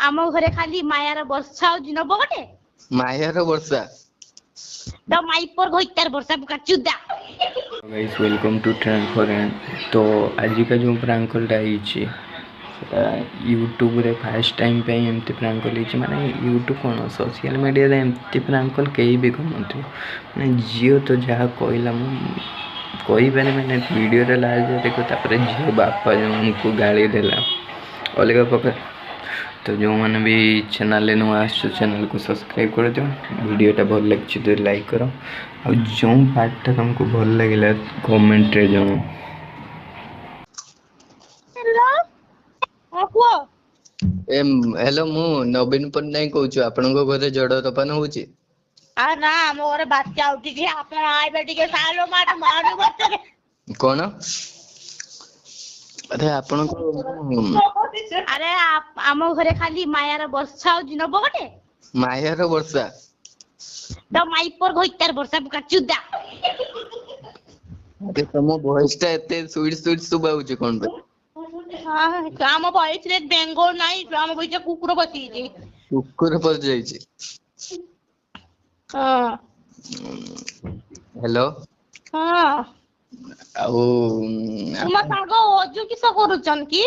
ଆମ ଘରେ ଖାଲି ମାୟାର ବର୍ଷା ଆଉ ଦିନ ଗୋଟେ ମାୟାର ବର୍ଷା ତ ମାଇପର ଘଇତାର ବର୍ଷା ଚୁଦା। Guys welcome to trend for end. तो आज का जो प्रांक कॉलटा यूट्यूब रे फर्स्ट टाइम पे एमती प्रांक कॉल माने यूट्यूब कौन सोशल मीडिया रे एमती प्रांक कॉल कहीं भी करनथि माने जियो तो जहाँ कहला मु कही पारे मैंने वीडियो रे लाज देखो तापर जियो बापा जो उनको गाली देला अलग प्रकार। तो जो मैंने भी चैनल नुआ चैनल को सब्सक्राइब कर दियो। वीडियोटा भल लगे तो लाइक करो और जो पार्टा तुमको भल लगे कमेंट रे जो। हेलो को हेलो मु नवीन पट्टनायक कहूँ आपण घरे जड़ तोफान होची आ ना हम घरे बात्या उठी जे आपण आइबे टिके सालो मार मारू बच्चे कौन अरे आपण को अरे हम घरे खाली मायार वर्षा और दिन बगटे मायार वर्षा तो माइपर घइतार वर्षा चुदा। अरे तुम वॉइस टा एते स्वीट स्वीट सुबा होची कोन पे हां काम वॉइस रे बेंगोल नाही काम वॉइस कुकुर बसी जे कुकुर पर जाईची। हां हेलो हां आउ तुम सागो अजू किस करूचन की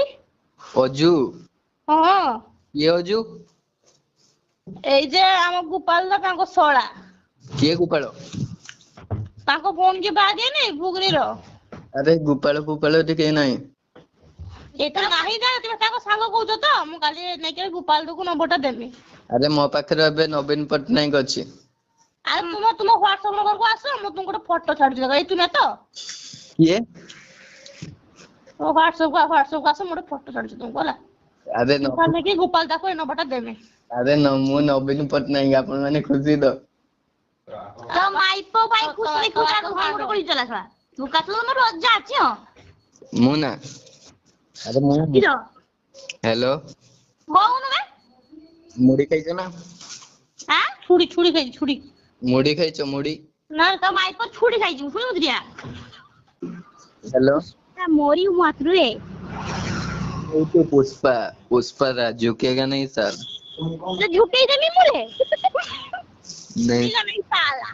अजू हां ये अजू ए जे हम गोपाल दा ताको सोळा के गोपाल ताको फोन के बाद है नहीं बुगरी रो अरे गोपाल गोपाल के नहीं एटा नाही जा तुम ताको सांगो कहउछ तो मु काली नै के गोपाल दु को नंबरटा देबी। अरे मो पाखरे अबे नवीन पट्टनायक अछि। अरे तुम व्हाट्सएप नंबर को आसो मु तुमको फोटो छाड़ दियो ए तुमे तो ये तो व्हाट्सएप को आसो मोटे फोटो छाड़ दियो तुमको ला अरे न काले के गोपाल दा को नंबरटा देबी। अरे न मु नवीन पट्टनायक आपण माने खुशी तो आइपो भाई खुशी खुशा को मोटे कोली चला छा तू कातलो न रजा अछि हो मु ना अरे मु किरो हेलो बोउन बे मुड़ी खाइछ ना हां छुड़ी छुड़ी खाई छुड़ी मुड़ी खाइछ मुड़ी ना तो आइपो छुड़ी खाई छु सुन उदरिया हेलो मोरी मात्र रे ओ तो पुष्पा पुष्पा राजू केगा नहीं सर तो झुके देमी मुरे नहीं नहीं साला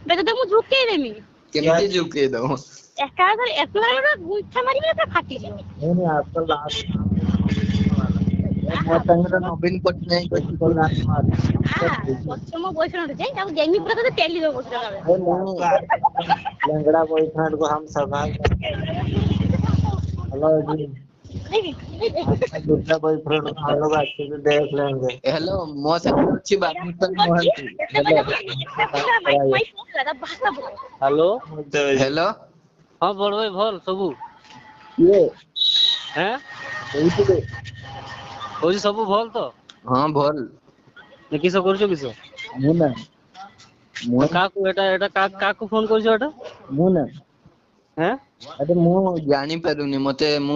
बेटा तो मु झुके देमी केमती झुके दो एकला गुच्छा मारी तो फाटी जाए नहीं आपका लास्ट मो संगरा नवीन पट्टनायक अछि को लास्ट मार हां मो बॉयफ्रेंड छै अब जेमी पर तो टेली दो बस लगा ए मु लंगड़ा बॉयफ्रेंड को हम संभाल हेलो जी दूसरा बॉयफ्रेंड हम लोग अच्छे से देख लेंगे। हेलो मो संग अछि बाबूतन मोहंती हेलो हेलो हाँ बोल भाई भल सबू ये हैं ओइते होजी सबू भल तो हां भल ने किस करछो किस मु ना मु काकू एटा काकू फोन करछो एटा मु ना हैं अरे मु जानी पारुनी मते मु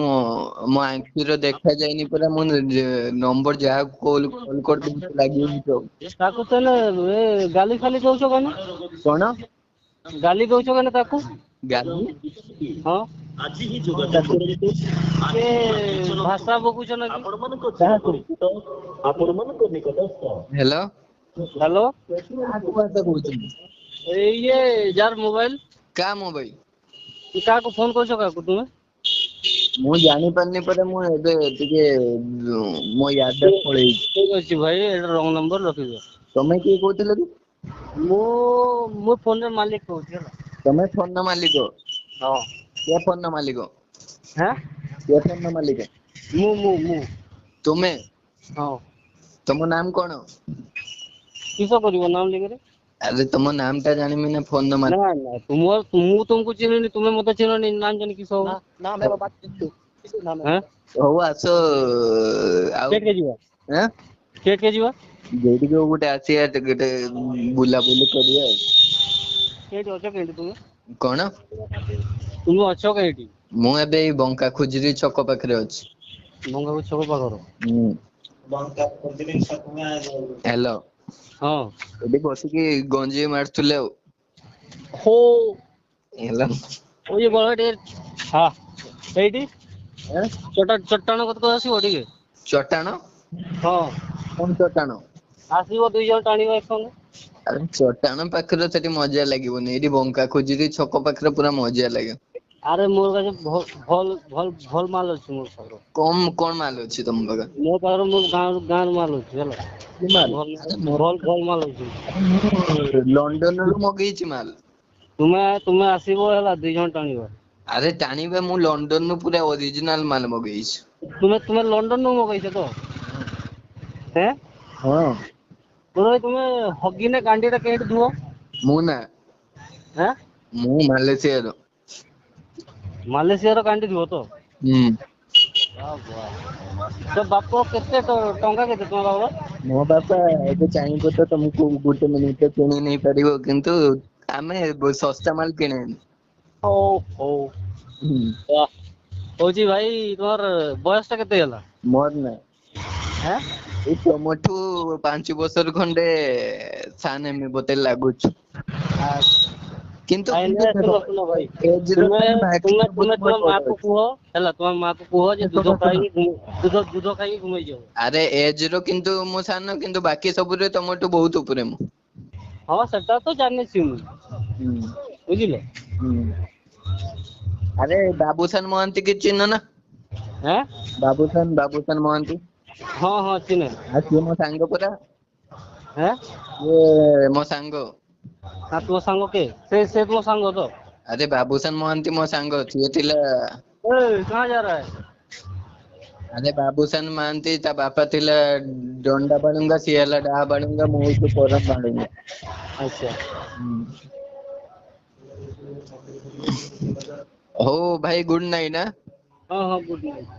मो आंखिरो देखा जायनी परा मु नंबर जा कॉल कर दे लागि तो काकू तने ए गाली खाली दउछो कने कोन गाली दउछो कने काकू गाली हां आज ही जोगाजोग करते के भाषा बकुछ ना आपण मन को निकटस्थ हेलो हेलो काकू बात कहउछ ये यार मोबाइल का मोबाइल काकू फोन करछो काकू तुमे मु जानी पारनी परे मु एबे टिके मो याद पळेई ठीक अछि भाई एटा रॉन्ग नंबर रखि दो तमे की कहउतले कि मो फोन रे मालिक कहउछ तमे फोन न मालिक हां के फोन न मालिक हैं के फोन न मालिक मु तुमे हां तुम नाम कोन किसो करिवो नाम लेके रे अरे तुम नाम ता जानी मैंने फोन न मालिक ना ना तुमको चिन्हनी तुम्हें मत चिन्हनी नाम जानी किसो नाम है बाबा किसो नाम हैं हो आसो आउ केट के जीवा हैं केट के जीवा जेडी को गुटे आसी गटे बुला बुली करिया केट अछो केट तुम कोन तुम अछो केटी मु एबे बंका खुजरी चक पाखरे अछि मंगा को छको पाखर बंका खुजरी चक में हेलो हां एबे बसी की गंजी मारथुले हो हेलो ओ ये बड़े हां एटी हैं चट्टान कत को आसी ओडी चट्टान हां କଣ ଚଟାଣ? ଆସିବ 2 ଜଣ ଟାଣିବ ଏକସଙ୍ଗେ। ଆରେ ଚଟାଣ ପାଖରେ ସେଠି ମଜା ଲାଗିବନି, ଏଇଠି ବଙ୍କା ଖୋଜିରି ଛକ ପାଖରେ ପୁରା ମଜା ଲାଗେ। ଆରେ ମୋର କାছে ଭଲ ମାଲ ଅଛି ମୋର ପାଖରେ। କଣ ମାଲ ଅଛି ତମ ପାଖରେ? ମୋ ପାଖରେ ମୋ ଗାଁରୁ ମାଲ ଅଛି ହେଲା। କି ମାଲ? ଆରେ ଭଲ ମାଲ ଅଛି। ମୁଁ ଲଣ୍ଡନରୁ ମଗେଇଛି ମାଲ। ତୁମେ ଆସିବ ହେଲା 2 ଜଣ ଟାଣିବ। ଆରେ ଟାଣିବା, ମୁଁ ଲଣ୍ଡନରୁ ପୁରା ଅରିଜିନାଲ ମାଲ ମଗେଇଛି। ତୁମେ ଲଣ୍ଡନରୁ ମଗେଇଛ ତ? ହେଁ? ହଁ। ତୁମେ ହଗିନେ ଗାଣ୍ଡିଟା କେମିତି ଧୁଅ? ମୁଁ ନା, ହେଁ? ମୁଁ ମାଲେସିଆର। ମାଲେସିଆର ଗାଣ୍ଡି ଧୁଅ ତ? ହୁଁ। ତ ବାପ କେତେ ଟଙ୍କା କେତେ ତମ ବାପର? ମୋ ବାପା ଏବେ ଚାହିଁବ ତ ତମକୁ 1 ମିନିଟରେ କିଣି ନେଇ ପାରିବ, କିନ୍ତୁ ଆମେ ଶସ୍ତା ମାଲ କିଣେନି। ହଉ। ହୁଁ। କହୁଛି ଭାଇ ତମର ବୟସ ଟା କେତେ ହେଲା? ମୋର ନା, ହେଁ? ଏଇ ତମଠୁ 5 ବର୍ଷର ଖଣ୍ଡେ ସାନ ହେମି ବୋତେ ଲାଗୁଛୁ। କିନ୍ତୁ ଶୁଣ ଭାଇ, ଏଜ ର ତୁମେ ସାନ ବାକି ତୁମେ ସବୁଠୁ ତୁମେ ମୋର ତମ ବଡ ମାକୁ ଅଛି। କୁହ ହେଲା, ତମ ମାକୁ କୁହ ଯେ ଶୁଣ ଶୁଣ, ଦୁଧ ଖାଇକି ଘୁମେଇ ଯିବ। ଆରେ ଏଜ ର କିନ୍ତୁ ମୁଁ ସାନ, କିନ୍ତୁ ବାକି ସବୁରେ ତମଠୁ ବହୁତ ଉପରେ ମୁଁ। ହଁ ସେଟା ତ ଜାଣିଛି ମୁଁ, ହୁଁ ବୁଝିଲ। ହୁଁ। ଆରେ ବାବୁସାନ ମହାନ୍ତି କି ଚିହ୍ନ ନା? ହେଁ? ବାବୁସାନ ମହାନ୍ତି। ହଁ ଚିହ୍ନେ। ଆ ସିଏ ମୋ ସାଙ୍ଗ ପରା। ହେଁ? ସିଏ ମୋ ସାଙ୍ଗ। ତୁମ ସାଙ୍ଗ କିଏ? ସେ ତୁମ ସାଙ୍ଗ ତ? ଆରେ ବାବୁସାନ ମହାନ୍ତି ମୋ ସାଙ୍ଗ, ସିଏ ଥିଲା। କାହା ଯା ରହା ହେ? ଆରେ ବାବୁସାନ ମହାନ୍ତି ତା ବାପା ଥିଲା ଡଣ୍ଡା ବାଳୁଙ୍ଗା, ସିଏ ହେଲା ଡା ବାଳୁଙ୍ଗା, ମୁଁ ହଉଛି ପରମ ବାଳୁଙ୍ଗା। ଆଚ୍ଛା। ହଉ ଭାଇ, ଗୁଡ ନାଇଟ୍। ହଁ ଗୁଡ୍ ନାଇଟ୍।